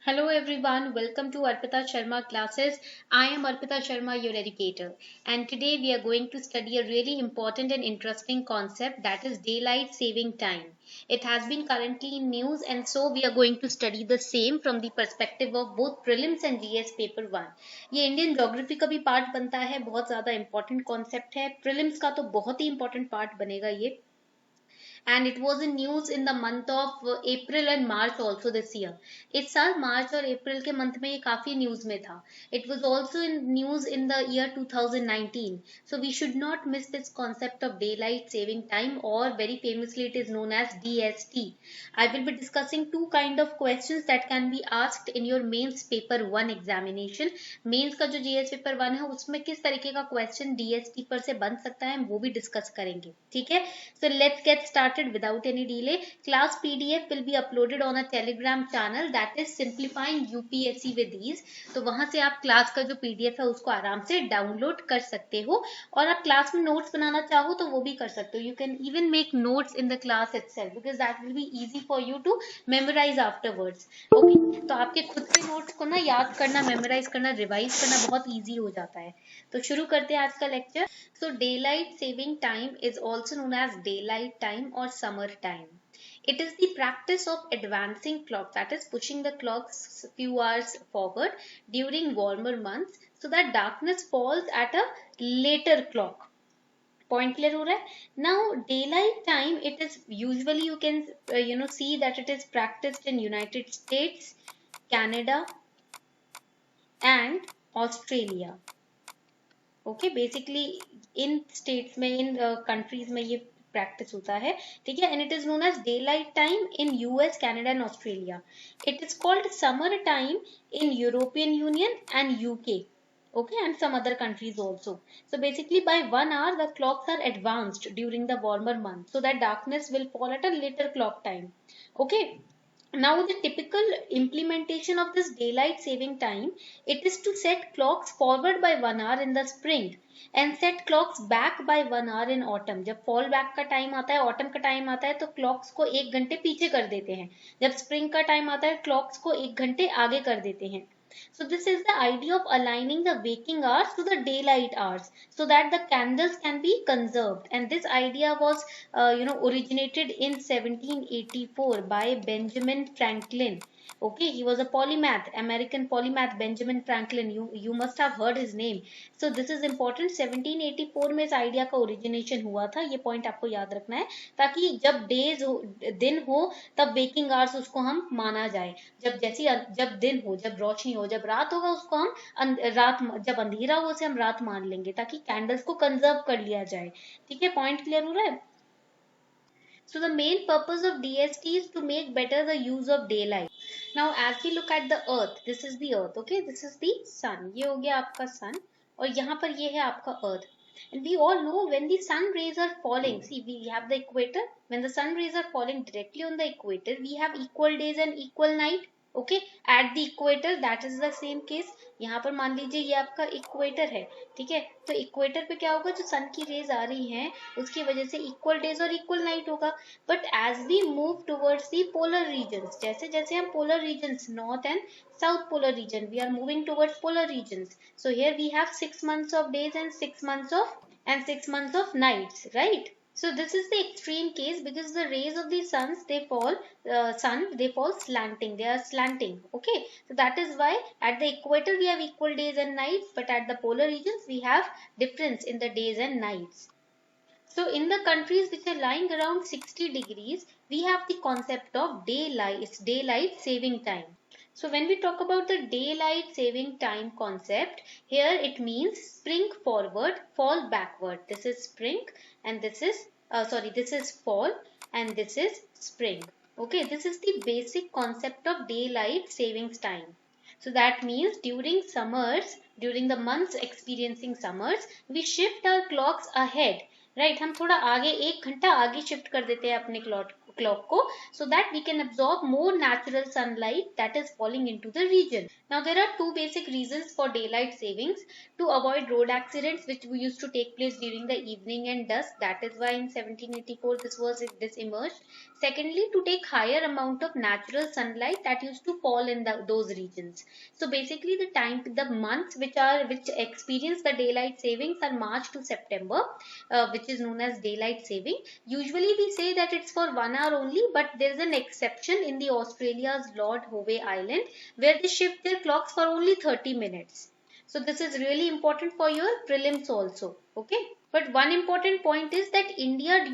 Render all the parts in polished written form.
Hello everyone, welcome to Arpita Sharma classes. I am Arpita Sharma, your educator, and today we are going to study a really important and interesting concept, that is daylight saving time. It has been currently in news, and so we are going to study the same from the perspective of both prelims and GS paper 1. ये Indian geography का भी part बनता है, बहुत ज़्यादा important concept है. Prelims का तो बहुत ही important part बनेगा ये. And it was in news in the month of April and March also this year. इस साल मार्च और अप्रैल के मंथ में ये काफी न्यूज में था. It was also in news in the year 2019. So we should not miss this concept of daylight saving time, or very famously it is known as DST. I will be discussing two kind of questions that can be asked in your mains paper 1 examination. Mains का जो GS paper 1 है उसमें किस तरीके का question DST पर से बन सकता है, हम वो भी डिस्कस करेंगे. ठीक है, so let's get started without any delay. Class PDF will be uploaded on a Telegram channel, that is simplifying UPSC with ease. तो वहां से आप क्लास का जो PDF है उसको आराम से डाउनलोड कर सकते हो, और आप क्लास में नोट्स बनाना चाहो तो वो भी कर सकते हो. You can even make notes in the class itself because that will be easy for you to memorize afterwards. Okay, तो आपके खुद के नोट्स को ना याद करना, मेमोराइज करना, रिवाइज करना बहुत इजी हो जाता है. तो शुरू करते हैं आज का lecture. So daylight saving time is also known as daylight time or summer time. It is the practice of advancing clock, that is pushing the clocks few hours forward during warmer months so that darkness falls at a later clock. Point clear हो रहा है? Now daylight time, it is usually you can see that it is practiced in United States, Canada and Australia. Okay, basically in states में, इन countries में ये practice होता है. ठीक है, and it is known as daylight time in US, Canada and Australia. It is called summer time in European Union and UK. Okay, and some other countries also. So basically by 1 hour the clocks are advanced during the warmer month so that darkness will fall at a later clock time. Okay, now the typical implementation of this daylight saving time, it is to set clocks forward by 1 hour in the spring and set clocks back by 1 hour in autumn. जब fall back का time आता है, autumn का time आता है, तो clocks को 1 घंटे पीछे कर देते हैं. जब spring का time आता है, clocks को 1 घंटे आगे कर देते हैं. So this is the idea of aligning the waking hours to the daylight hours so that the candles can be conserved. And this idea was originated in 1784 by Benjamin Franklin. Okay, he was a polymath, American polymath Benjamin Franklin. You must have heard his name. So this is important. 1784 में इस idea का origination हुआ था. ये point आपको याद रखना है ताकि जब दिन हो तब वेकिंग आवर्स उसको हम माना जाए. जब दिन हो, जब रोशनी हो, जब रात होगा उसको हम रात, जब अंधेरा हो उसे हम रात मान लेंगे ताकि कैंडल्स को कंजर्व कर लिया जाए. ठीक है, पॉइंट क्लियर हो रहा है? So the main purpose of DST is to make better the use of daylight. Now as we look at the earth, this is the earth, okay, this is the sun. ये हो गया आपका sun और यहाँ पर ये है आपका earth. And we all know when the sun rays are falling, see we have the equator. When the sun rays are falling directly on the equator, we have equal days and equal night. Okay, at the equator that is the same case. यहाँ पर मान लीजिए ये आपका equator है. ठीक है, तो इक्वेटर पे क्या होगा, जो सन की रेज आ रही हैं उसकी वजह से इक्वल डेज और इक्वल नाइट होगा. But as we move towards the polar regions, जैसे जैसे हम polar regions, north and south polar region, we are moving towards polar regions. So here we have 6 months of days and 6 months of nights, right? So this is the extreme case because the rays of the sun they fall slanting, they are slanting. Okay, so that is why at the equator we have equal days and nights, but at the polar regions we have difference in the days and nights. So in the countries which are lying around 60 degrees, we have the concept of daylight saving time. So when we talk about the daylight saving time concept, here it means spring forward, fall backward. This is spring and this is this is fall and this is spring. Okay, this is the basic concept of daylight savings time. So that means during summers, during the months experiencing summers, we shift our clocks ahead. Right, हम थोड़ा आगे 1 घंटा आगे shift कर देते हैं अपने clock ko, so that we can absorb more natural sunlight that is falling into the region. Now there are two basic reasons for daylight savings: to avoid road accidents which used to take place during the evening and dusk, that is why in 1784 this emerged. Secondly, to take higher amount of natural sunlight that used to fall in those regions. So basically the months which experience the daylight savings are March to September, which is known as daylight saving. Usually we say that it's for 1 hour only, but there is an exception in the Australia's Lord Howe Island, where they shift their clocks for only 30 minutes. So this is really important for your prelims also. Okay. But one important point is that India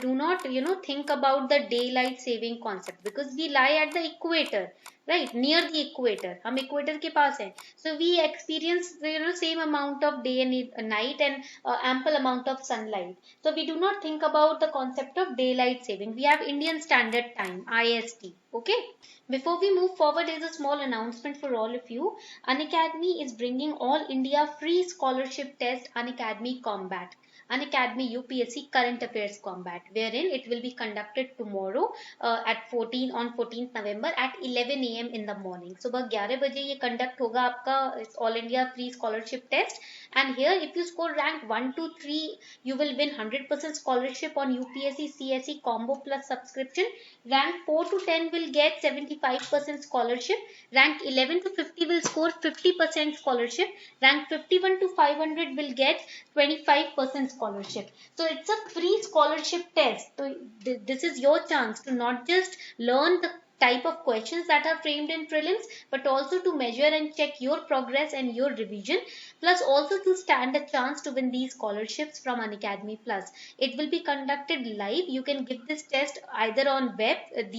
do not think about the daylight saving concept, because we lie at the equator, right, near the equator. हम equator के पास हैं, so we experience same amount of day and night and ample amount of sunlight. So we do not think about the concept of daylight saving. We have Indian Standard Time, IST. Okay. Before we move forward, there is a small announcement for all of you. Unacademy is bringing all India free scholarship test Unacademy Combat. Unacademy UPSC Current Affairs Combat, wherein it will be conducted tomorrow at 14th November at 11 a.m. in the morning. सुबह 11 बजे ये conduct होगा आपका All India Free Scholarship Test, and here if you score rank 1 to 3 you will win 100% scholarship on UPSC CSE Combo Plus subscription. Rank 4 to 10 will get 75% scholarship. Rank 11 to 50 will score 50% scholarship. Rank 51 to 500 will get 25% scholarship. So it's a free scholarship test. So this is your chance to not just learn the type of questions that are framed in prelims, but also to measure and check your progress and your revision, plus also to stand a chance to win these scholarships from Unacademy Plus. It will be conducted live. You can give this test either on the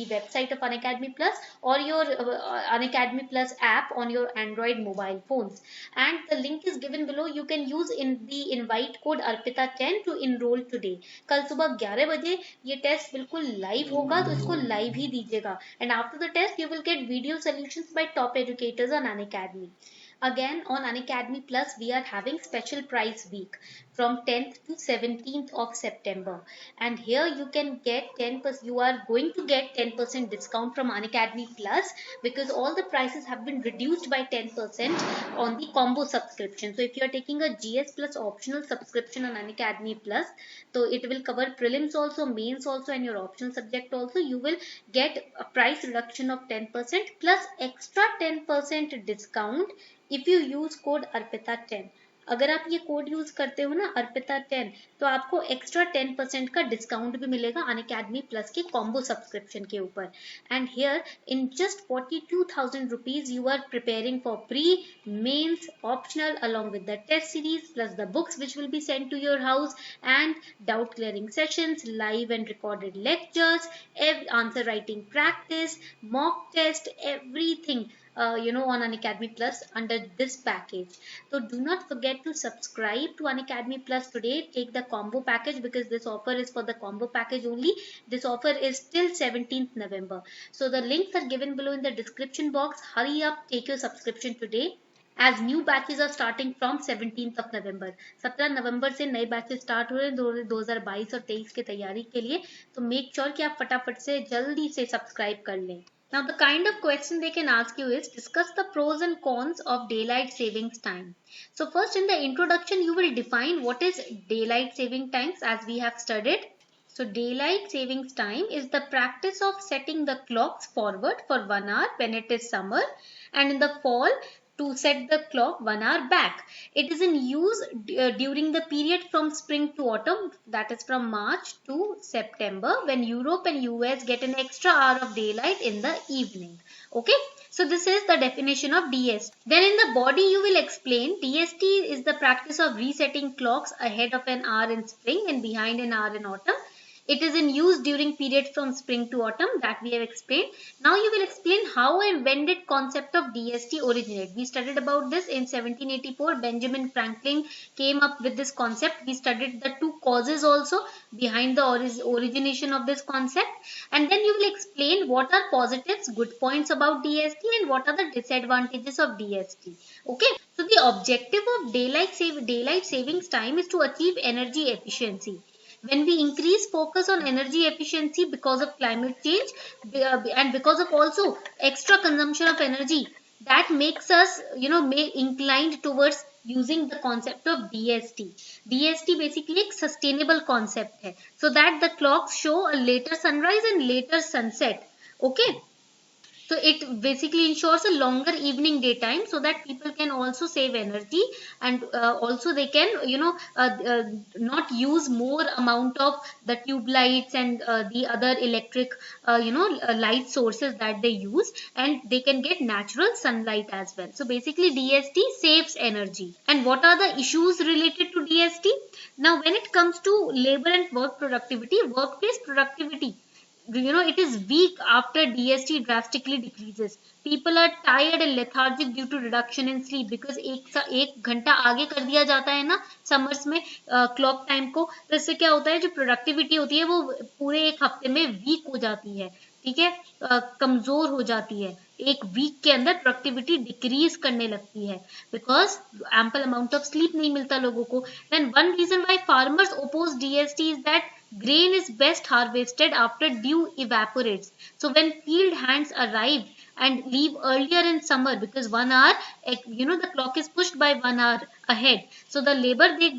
website of Unacademy Plus, or your Unacademy Plus app on your Android mobile phones. And the link is given below. You can use in the invite code ARPITA10 to enroll today. कल सुबह 11 बजे ये test बिल्कुल live होगा, तो इसको live ही दीजिएगा. And after the test, you will get video solutions by top educators on Unacademy. Again, on Unacademy Plus, we are having special price week from 10th to 17th of September. And here you can get 10%, you are going to get 10% discount from Unacademy Plus, because all the prices have been reduced by 10% on the combo subscription. So if you are taking a GS Plus optional subscription on Unacademy Plus, so it will cover prelims also, mains also, and your optional subject also. You will get a price reduction of 10% plus extra 10% discount if you use code ARPITA10. अगर आप ये code use करते हो ना ARPITA10, तो आपको extra 10% का discount भी मिलेगा Unacademy Plus के कॉम्बो सब्सक्रिप्शन के ऊपर. And here in just 42,000 rupees you are preparing for pre, mains, optional along with the test series plus the books which will be sent to your house, and doubt clearing sessions, live and recorded lectures, answer writing practice, mock test, everything on Unacademy Plus under this package. So do not forget to subscribe to Unacademy Plus today. Take the combo package, because this offer is for the combo package only. This offer is till 17th November. So the links are given below in the description box. Hurry up, take your subscription today, as new batches are starting from 17th of November. 17 नवंबर से नए batches start हो रहे हैं 2022 और 23 की तैयारी के लिए. तो मेक श्योर कि आप फटाफट से जल्दी से सब्सक्राइब कर लें. Now the kind of question they can ask you is, discuss the pros and cons of daylight savings time. So first, in the introduction you will define what is daylight saving times, as we have studied. So daylight savings time is the practice of setting the clocks forward for 1 hour when it is summer, and in the fall to set the clock 1 hour back. It is in use during the period from spring to autumn, that is from March to September, when Europe and US get an extra hour of daylight in the evening. Okay, so this is the definition of DST. Then in the body you will explain DST is the practice of resetting clocks ahead of an hour in spring and behind an hour in autumn. It is in use during period from spring to autumn, that we have explained. Now you will explain how and when did concept of DST originate. We studied about this in 1784. Benjamin Franklin came up with this concept. We studied the two causes also behind the origination of this concept. And then you will explain what are positives, good points about DST, and what are the disadvantages of DST. Okay. So the objective of daylight savings time is to achieve energy efficiency. When we increase focus on energy efficiency because of climate change, and because of also extra consumption of energy, that makes us, inclined towards using the concept of DST. DST basically एक sustainable concept है, so that the clocks show a later sunrise and later sunset. Okay, so it basically ensures a longer evening daytime so that people can also save energy, and also they can, not use more amount of the tube lights and the other electric, light sources that they use, and they can get natural sunlight as well. So basically DST saves energy. And what are the issues related to DST? Now when it comes to labor and work productivity, workplace productivity, it is weak after DST drastically decreases. People are tired and lethargic due to reduction in sleep, because एक घंटा आगे कर दिया जाता है ना summers में clock time को, तो इससे क्या होता है, जो प्रोडक्टिविटी होती है वो पूरे एक हफ्ते में वीक हो जाती है, ठीक है, कमजोर हो जाती है, एक वीक के अंदर प्रोडक्टिविटी डिक्रीज करने लगती है, because ample amount of sleep नहीं मिलता लोगों को. Then one reason why farmers oppose DST is that grain is best harvested after dew evaporates. So when field hands arrive and leave earlier in summer, because 1 hour, the clock is pushed by 1 hour ahead. So the labor, they,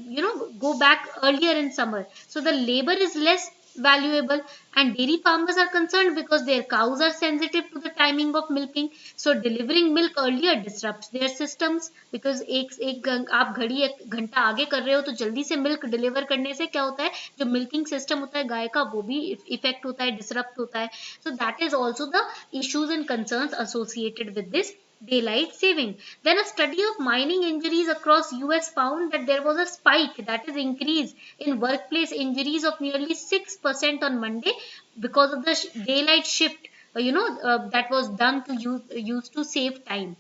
go back earlier in summer. So the labor is less valuable, and dairy farmers are concerned because their cows are sensitive to the timing of milking. So delivering milk earlier disrupts their systems, because आप घड़ी एक घंटा आगे कर रहे हो तो जल्दी से मिल्क डिलीवर करने से क्या होता है, जो मिल्किंग सिस्टम होता है गाय का वो भी इफेक्ट होता है, डिसरप्ट होता है. So that is also the issues and concerns associated with this daylight saving. Then a study of mining injuries across US found that there was a spike, that is increase in workplace injuries of nearly 6% on Monday because of the daylight shift, that was done to use to save time.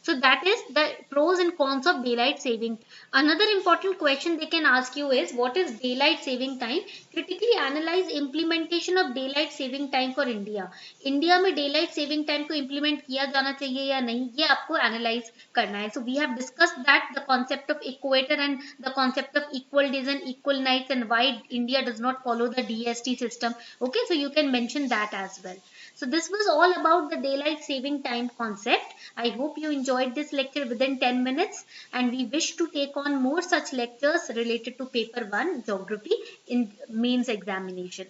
So that is the pros and cons of daylight saving. Another important question they can ask you is, what is daylight saving time? Critically analyze implementation of daylight saving time for India. India में daylight saving time को implement किया जाना चाहिए या नहीं, ये आपको analyze करना है. So we have discussed that the concept of equator and the concept of equal days and equal nights, and why India does not follow the DST system. Okay, so you can mention that as well. So this was all about the daylight saving time concept. I hope you enjoyed this lecture within 10 minutes, and we wish to take on more such lectures related to paper 1 geography in mains examination.